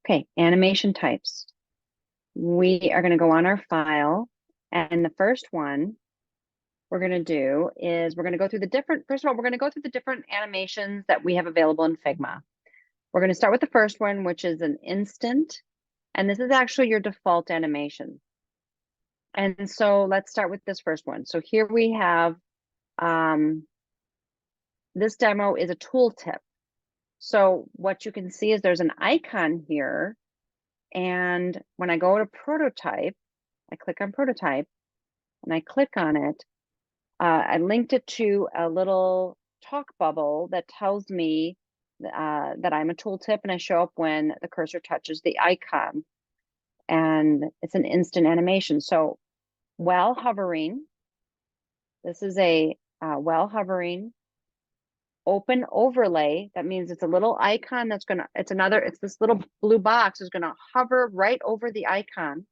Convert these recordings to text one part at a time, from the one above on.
Okay, animation types. We are going to go on our file, and the first one we're going to do is we're going to go through the different, first of all, we're going to go through the different animations that we have available in Figma. We're going to start with the first one, which is an instant, and this is actually your default animation. And so let's start with this first one. So here we have, this demo is a tooltip. So what you can see is there's an icon here. And when I go to prototype, I click on prototype and I click on it. I linked it to a little talk bubble that tells me that I'm a tooltip, and I show up when the cursor touches the icon. And it's an instant animation. So while hovering, this is a while hovering open overlay. That means it's a little icon that's gonna, it's this little blue box is gonna hover right over the icon.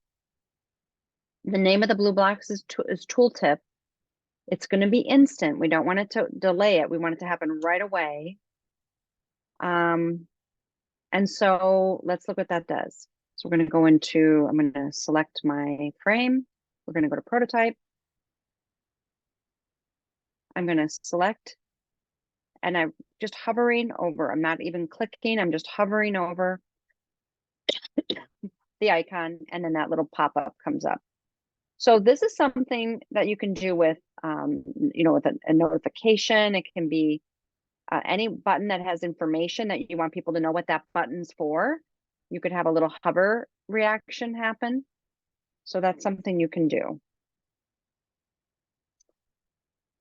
The name of the blue box is tooltip. It's going to be instant. We don't want it to delay it. We want it to happen right away. And so let's look what that does. So we're going to go into, I'm going to select my frame. We're going to go to prototype. I'm going to select, and I'm just hovering over. I'm not even clicking. I'm just hovering over the icon, and then that little pop-up comes up. So this is something that you can do with, with a notification. It can be any button that has information that you want people to know what that button's for. You could have a little hover reaction happen. So that's something you can do.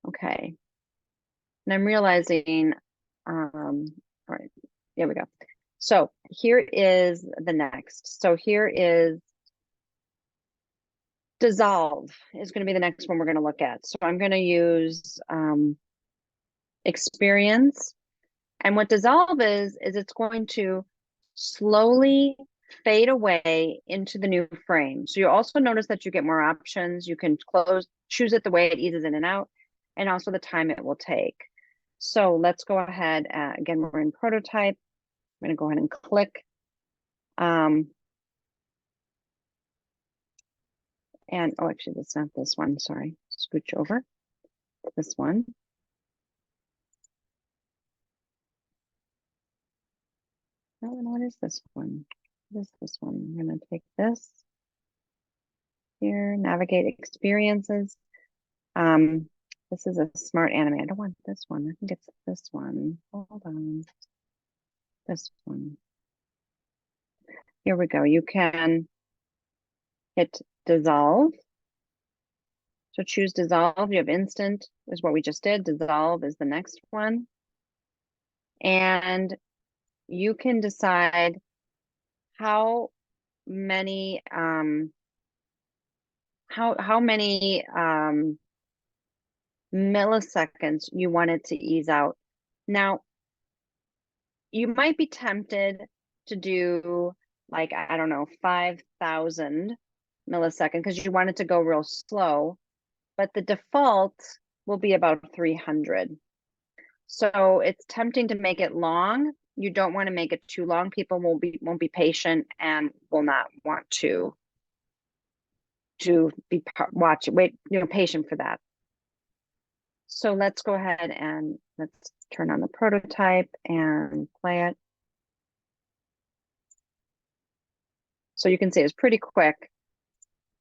Okay. And I'm realizing, all right, here we go. So here is the next. So here is dissolve is going to be the next one we're going to look at. So I'm going to use experience. And what dissolve is it's going to slowly fade away into the new frame. So you also notice that you get more options. You can choose it the way it eases in and out, and also the time it will take. So let's go ahead. Again, we're in prototype. I'm going to go ahead and click. And oh, actually, that's not this one. Sorry. Scooch over. This one. Oh, what is this one? What is this one? I'm going to take this here, navigate experiences. This is a smart anime. I don't want this one. I think it's this one. Hold on. This one. Here we go. You can hit dissolve. So choose dissolve. You have instant is what we just did. Dissolve is the next one. And you can decide how many milliseconds you want it to ease out. Now, you might be tempted to do like, I don't know, 5,000 milliseconds because you want it to go real slow, but the default will be about 300. So it's tempting to make it long. You don't want to make it too long. People won't be patient and will not want to be patient for that. So let's go ahead and let's turn on the prototype and play it. So you can see it's pretty quick,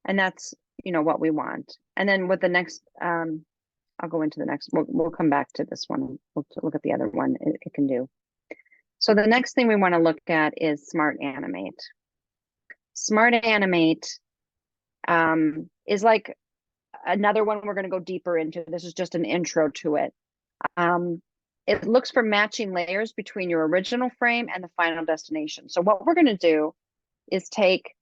and that's, what we want. And then with the next, I'll go into the next, we'll come back to this one. We'll look at the other one it can do. So the next thing we want to look at is Smart Animate. Smart Animate is like another one we're going to go deeper into. This is just an intro to it. It looks for matching layers between your original frame and the final destination. So what we're going to do is take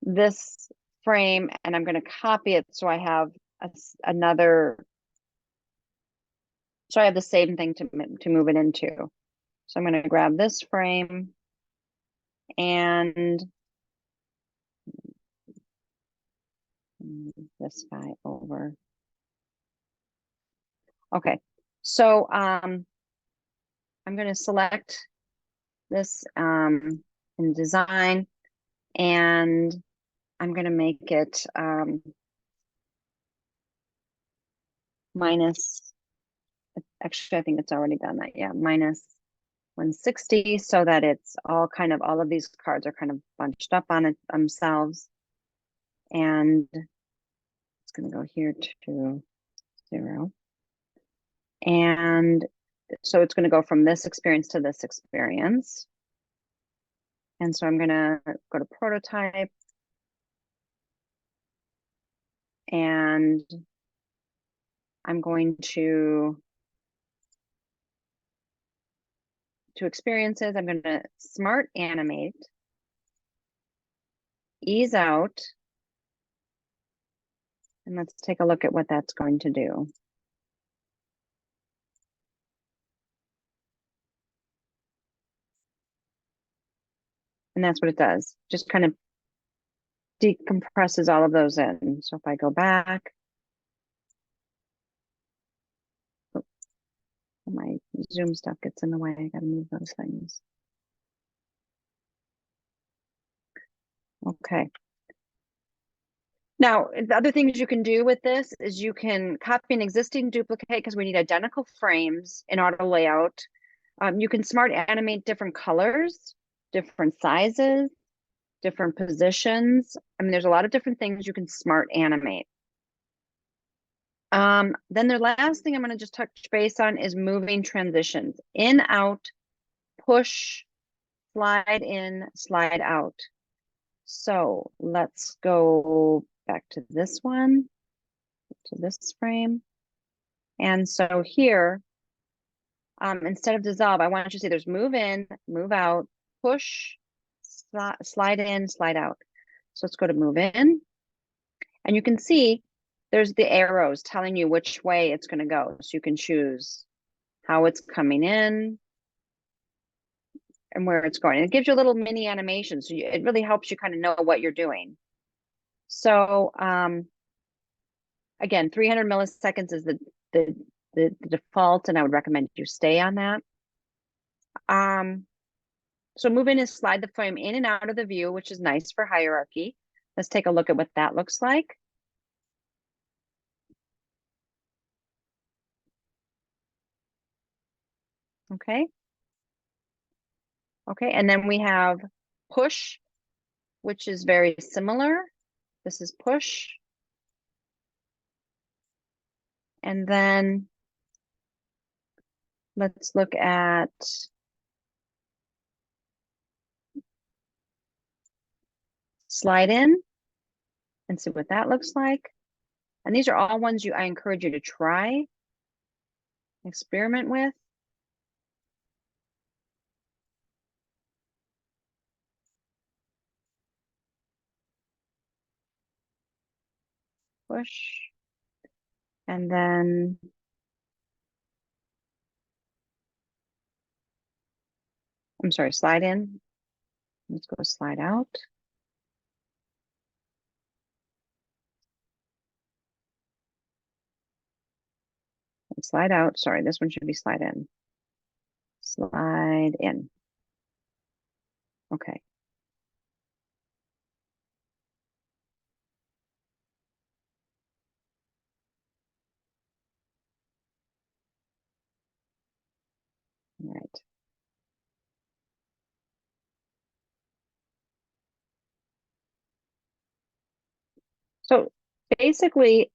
this frame and I'm going to copy it so I have so I have the same thing to move it into. So I'm going to grab this frame and move this guy over. Okay, so I'm going to select this in design, and I'm going to make it minus, actually, I think it's already done that. Yeah, minus 160, so that it's all kind of, all of these cards are kind of bunched up on it themselves. And it's going to go here to 0. And so it's going to go from this experience to this experience. And so I'm going to go to prototype, and I'm going to experiences, I'm going to smart animate, ease out, and let's take a look at what that's going to do. And that's what it does. Just kind of decompresses all of those in. So if I go back, oh, my Zoom stuff gets in the way. I gotta move those things. Okay. Now, the other things you can do with this is you can copy an existing duplicate because we need identical frames in auto layout. You can smart animate different colors, different sizes, different positions. I mean, there's a lot of different things you can smart animate. Then the last thing I'm going to just touch base on is moving transitions. In, out, push, slide in, slide out. So let's go back to this one, to this frame. And so here, instead of dissolve, I want you to see there's move in, move out, push, slide in, slide out. So let's go to move in. And you can see there's the arrows telling you which way it's going to go. So you can choose how it's coming in and where it's going. And it gives you a little mini animation. So it really helps you kind of know what you're doing. So again, 300 milliseconds is the default, and I would recommend you stay on that. So move in is slide the frame in and out of the view, which is nice for hierarchy. Let's take a look at what that looks like. Okay. Okay, and then we have push, which is very similar. This is push. And then let's look at slide in and see what that looks like. And these are all ones I encourage you to try, experiment with. Push. And then I'm sorry, slide in. Let's go slide out. And slide out. Sorry, this one should be slide in. Slide in. Okay. All right. So basically,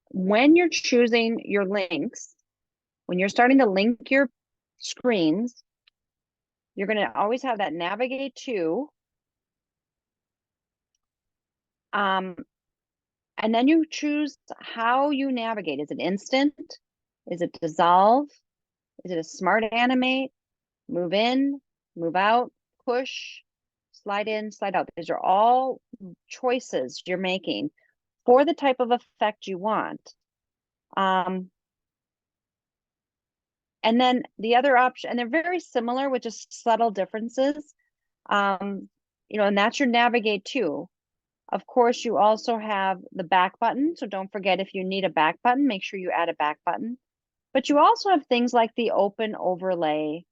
when you're choosing your links, when you're starting to link your screens, you're going to always have that navigate to. And then you choose how you navigate. Is it instant? Is it dissolve? Is it a smart animate? Move in, move out, push, slide in, slide out. These are all choices you're making for the type of effect you want. And then the other option, and they're very similar with just subtle differences. And that's your navigate to. Of course, you also have the back button. So don't forget, if you need a back button, make sure you add a back button. But you also have things like the open overlay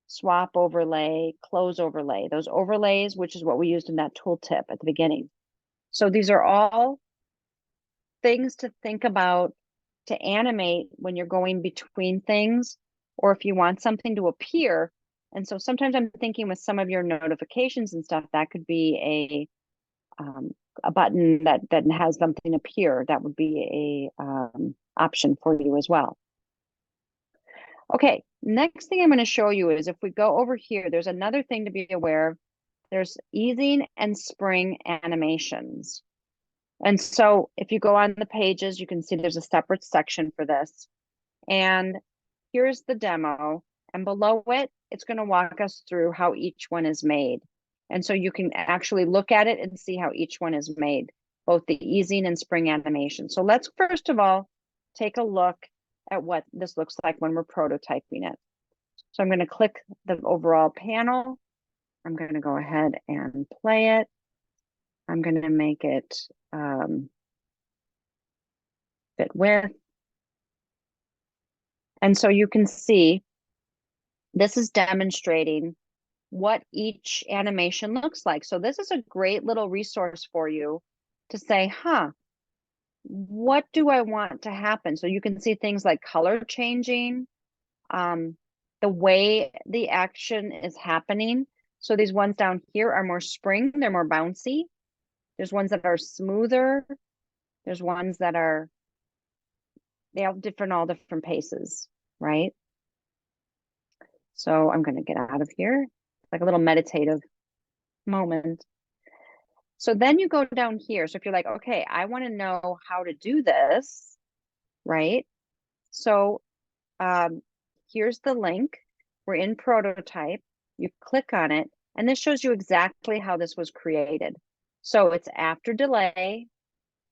swap overlay, close overlay, those overlays, which is what we used in that tooltip at the beginning. So these are all things to think about to animate when you're going between things, or if you want something to appear. And so sometimes I'm thinking with some of your notifications and stuff, that could be a button that has something appear. That would be a option for you as well. Okay, next thing I'm going to show you is if we go over here, there's another thing to be aware of. There's easing and spring animations. And so if you go on the pages, you can see there's a separate section for this. And here's the demo. And below it, it's going to walk us through how each one is made. And so you can actually look at it and see how each one is made, both the easing and spring animation. So let's first of all take a look at what this looks like when we're prototyping it. So I'm going to click the overall panel. I'm going to go ahead and play it. I'm going to make it fit width. And so you can see this is demonstrating what each animation looks like. So this is a great little resource for you to say, what do I want to happen? So you can see things like color changing, the way the action is happening. So these ones down here are more spring, they're more bouncy. There's ones that are smoother. There's ones that are, they have all different paces, right? So I'm going to get out of here, like a little meditative moment. So then you go down here. So if you're like, okay, I want to know how to do this, right? So here's the link. We're in prototype. You click on it, and this shows you exactly how this was created. So it's after delay,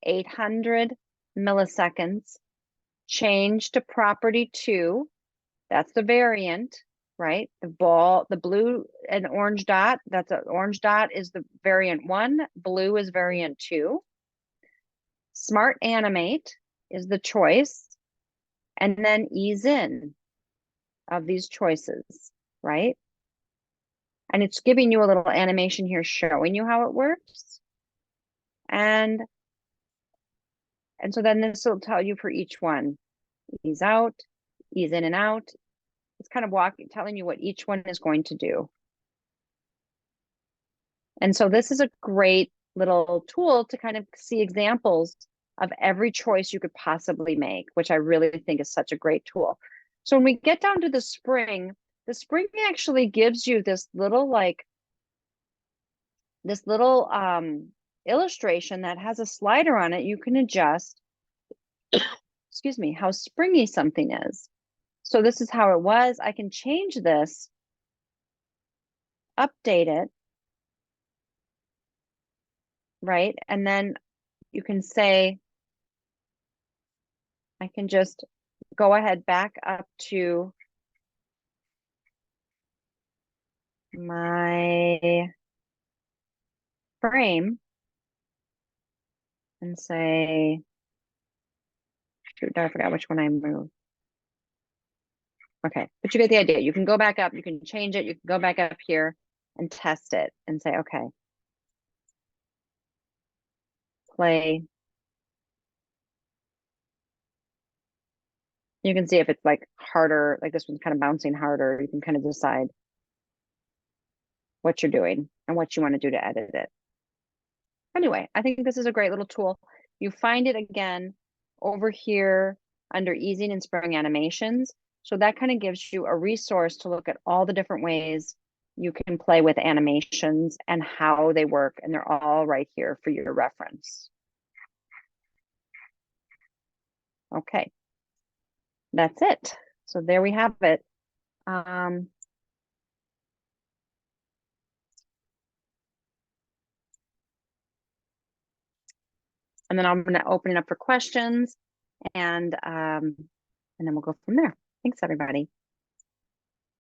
800 milliseconds, change to property 2. That's the variant, right? The blue and orange dot, that's an orange dot is the variant 1, blue is variant 2. Smart animate is the choice, and then ease in of these choices, right? And it's giving you a little animation here showing you how it works. And so then this will tell you for each one, ease out, ease in and out. It's kind of telling you what each one is going to do. And so this is a great little tool to kind of see examples of every choice you could possibly make, which I really think is such a great tool. So when we get down to the spring actually gives you this little illustration that has a slider on it. You can adjust, excuse me, how springy something is. So this is how it was. I can change this, update it, right? And then you can say, I can just go ahead back up to my frame and say, shoot, I forgot which one I moved. Okay, but you get the idea. You can go back up, you can change it, you can go back up here and test it and say, okay, play. You can see if it's like harder, like this one's kind of bouncing harder. You can kind of decide what you're doing and what you want to do to edit it. Anyway, I think this is a great little tool. You find it again over here under easing and spring animations. So that kind of gives you a resource to look at all the different ways you can play with animations and how they work. And they're all right here for your reference. Okay, that's it. So there we have it. And then I'm going to open it up for questions, and then we'll go from there. Thanks, everybody.